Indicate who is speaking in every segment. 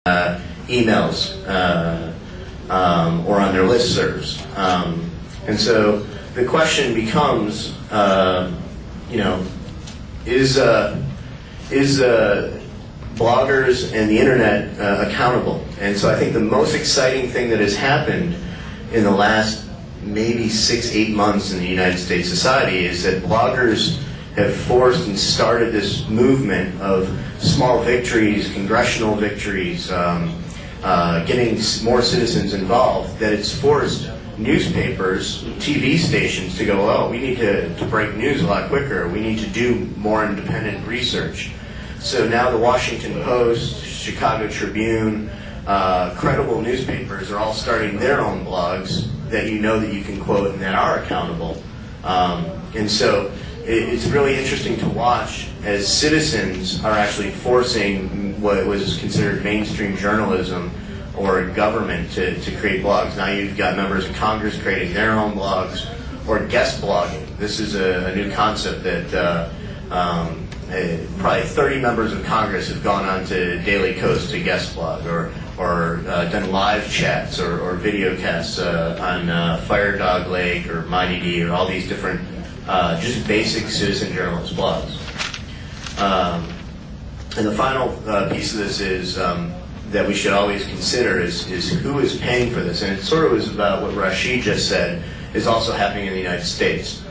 Speaker 1: emails or on their listservs. And so the question becomes, is bloggers and the internet accountable? And so I think the most exciting thing that has happened in the last maybe 6-8 months in the United States society is that bloggers have forced and started this movement of small victories, congressional victories, getting more citizens involved, that it's forced newspapers, TV stations to go, oh, we need to break news a lot quicker. We need to do more independent research. So now the Washington Post, Chicago Tribune, credible newspapers are all starting their own blogs that you know that you can quote and that are accountable. And so it's really interesting to watch as citizens are actually forcing what was considered mainstream journalism or government to create blogs. Now you've got members of Congress creating their own blogs or guest blogging. This is a new concept that probably 30 members of Congress have gone on to Daily Kos to guest blog or done live chats or video casts on Fire Dog Lake or Mighty D or all these different just basic citizen journalist blogs. And the final piece of this is that we should always consider is who is paying for this. And it sort of was about what Rachid just said is also happening in the United States.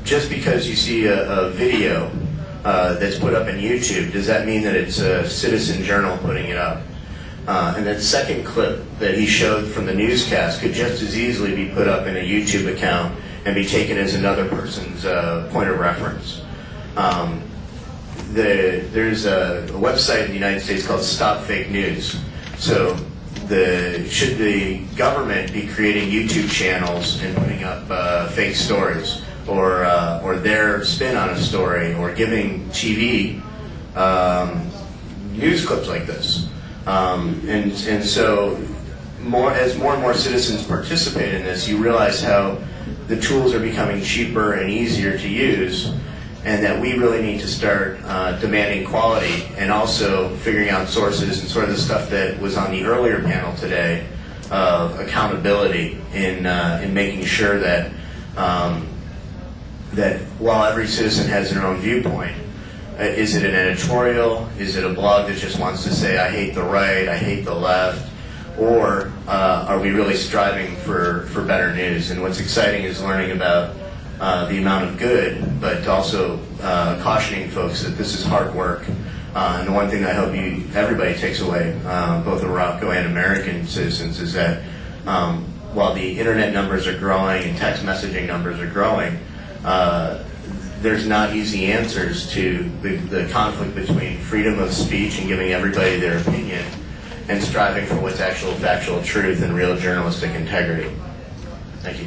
Speaker 1: Just because you see a video that's put up on YouTube, does that mean that it's a citizen journal putting it up? And that second clip that he showed from the newscast could just as easily be put up in a YouTube account and be taken as another person's point of reference. There's a website in the United States called Stop Fake News. So should the government be creating YouTube channels and putting up fake stories or their spin on a story or giving TV news clips like this? And so as more and more citizens participate in this, you realize how the tools are becoming cheaper and easier to use, and that we really need to start demanding quality and also figuring out sources and sort of the stuff that was on the earlier panel today of accountability in making sure that that while every citizen has their own viewpoint, is it an editorial? Is it a blog that just wants to say, I hate the right, I hate the left? Or are we really striving for better news? And what's exciting is learning about the amount of good, but also cautioning folks that this is hard work. And the one thing I hope everybody takes away, both Morocco and American citizens, is that while the internet numbers are growing and text messaging numbers are growing, there's not easy answers to the conflict between freedom of speech and giving everybody their opinion and striving for what's actual factual truth and real journalistic integrity. Thank you.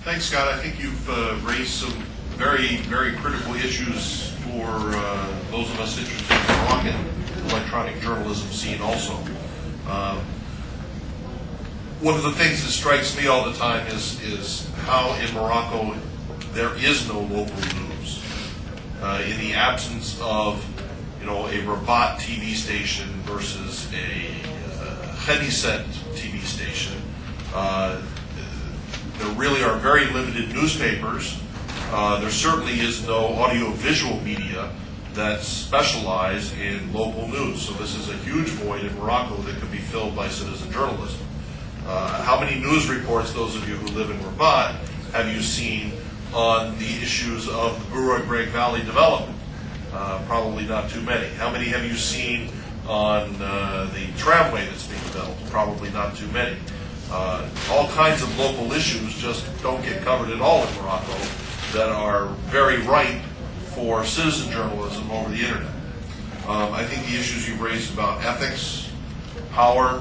Speaker 2: Thanks, Scott. I think you've raised some very, very critical issues for those of us interested in the Moroccan electronic journalism scene also. One of the things that strikes me all the time is how in Morocco there is no local news. In the absence of, a Rabat TV station versus a Khaniset TV station, there really are very limited newspapers. There certainly is no audio-visual media that specialize in local news. So this is a huge void in Morocco that could be filled by citizen journalism. How many news reports, those of you who live in Rabat, have you seen on the issues of the Bura Greg Valley development? Probably not too many. How many have you seen on the tramway that's being built? Probably not too many. All kinds of local issues just don't get covered at all in Morocco that are very ripe for citizen journalism over the internet. I think the issues you've raised about ethics, power,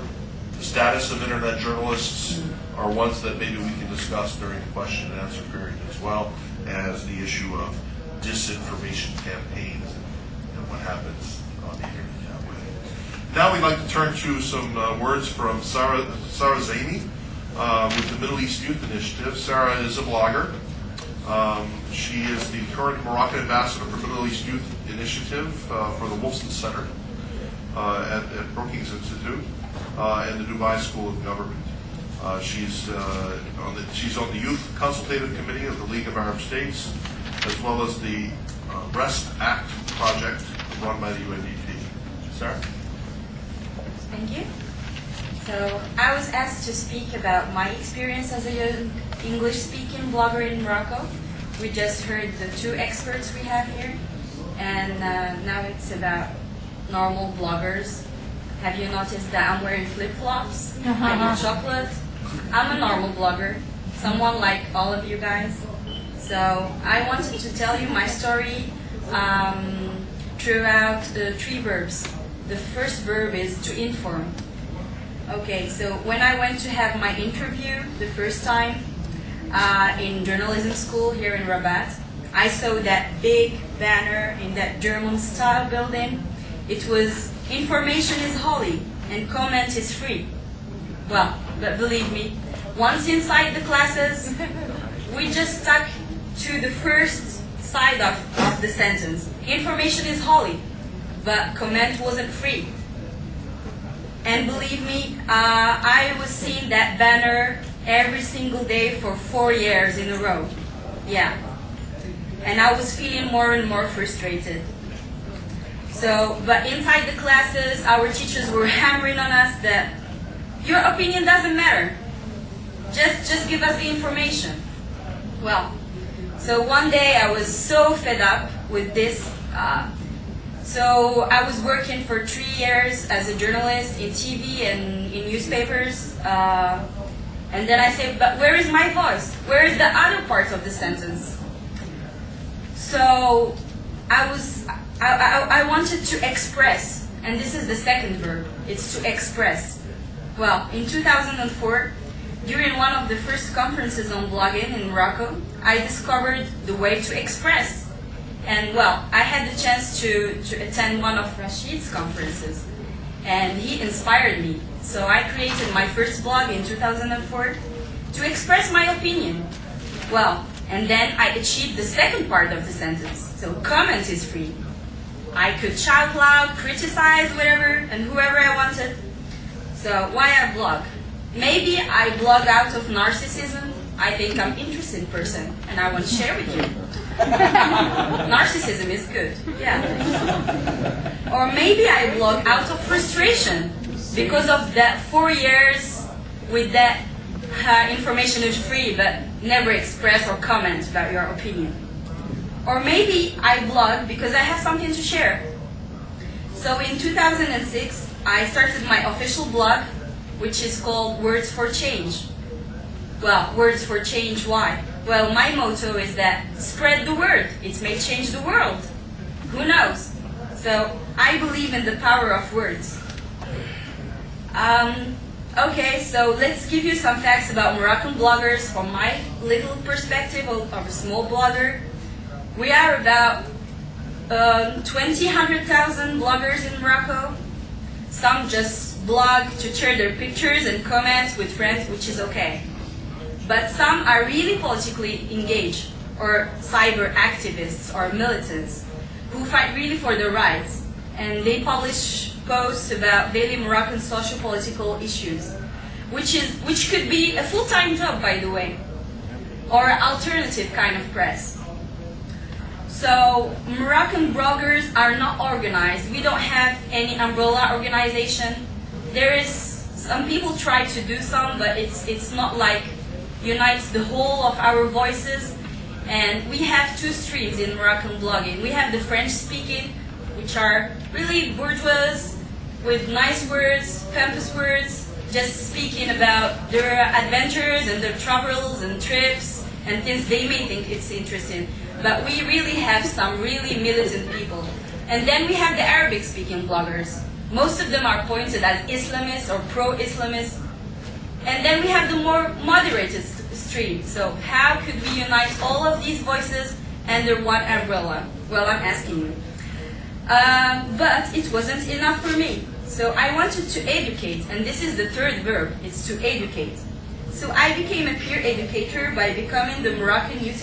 Speaker 2: the status of internet journalists are ones that maybe we can discuss during the question and answer period, as well as the issue of disinformation campaigns and what happens on the internet that way. Now we'd like to turn to some words from Sarah Zaimi with the Middle East Youth Initiative. Sarah is a blogger. She is the current Moroccan ambassador for Middle East Youth Initiative for the Wolfson Center at Brookings Institute and the Dubai School of Government. She's on the Youth Consultative Committee of the League of Arab States, as well as the REST Act project run by the UNDP. Sarah?
Speaker 3: Thank you. So I was asked to speak about my experience as a young English-speaking blogger in Morocco. We just heard the two experts we have here, and now it's about normal bloggers. Have you noticed that I'm wearing flip-flops? I eat chocolate. I'm a normal blogger, someone like all of you guys. So I wanted to tell you my story throughout the three verbs. The first verb is to inform. Okay, so when I went to have my interview the first time in journalism school here in Rabat, I saw that big banner in that German-style building. It was, "Information is holy and comment is free." Well, but believe me, once inside the classes, we just stuck to the first side of the sentence. Information is holy, but comment wasn't free. And believe me, I was seeing that banner every single day for 4 years in a row. Yeah. And I was feeling more and more frustrated. So, but inside the classes, our teachers were hammering on us that your opinion doesn't matter. Just give us the information. Well, so one day I was so fed up with this. So I was working for 3 years as a journalist in TV and in newspapers. And then I said, but where is my voice? Where is the other part of the sentence? So I wanted to express, and this is the second verb, it's to express. Well, in 2004, during one of the first conferences on blogging in Morocco, I discovered the way to express. And well, I had the chance to attend one of Rachid's conferences, and he inspired me. So I created my first blog in 2004 to express my opinion. Well, and then I achieved the second part of the sentence. So comment is free. I could shout loud, criticize whatever and whoever I wanted. So why I blog? Maybe I blog out of narcissism. I think I'm an interesting person and I want to share with you. Narcissism is good, yeah. Or maybe I blog out of frustration because of that 4 years with that information is free but never express or comment about your opinion. Or maybe I blog because I have something to share. So in 2006, I started my official blog, which is called Words for Change. Well, Words for Change, why? Well, my motto is that spread the word. It may change the world. Who knows? So I believe in the power of words. Okay, so let's give you some facts about Moroccan bloggers from my little perspective of a small blogger. We are about 100,000 bloggers in Morocco. Some just blog to share their pictures and comments with friends, which is okay. But some are really politically engaged, or cyber activists or militants, who fight really for their rights. And they publish posts about daily Moroccan socio-political issues, which could be a full-time job, by the way, or an alternative kind of press. So Moroccan bloggers are not organized. We don't have any umbrella organization. There is, some people try to do some, but it's not like unites the whole of our voices. And we have two streams in Moroccan blogging. We have the French speaking, which are really bourgeois, with nice words, pompous words, just speaking about their adventures and their travels and trips and things they may think it's interesting. But we really have some really militant people. And then we have the Arabic speaking bloggers. Most of them are pointed as Islamists or pro-Islamists. And then we have the more moderated stream. So how could we unite all of these voices under one umbrella? Well, I'm asking you. But it wasn't enough for me. So I wanted to educate, and this is the third verb, it's to educate. So I became a peer educator by becoming the Moroccan Youth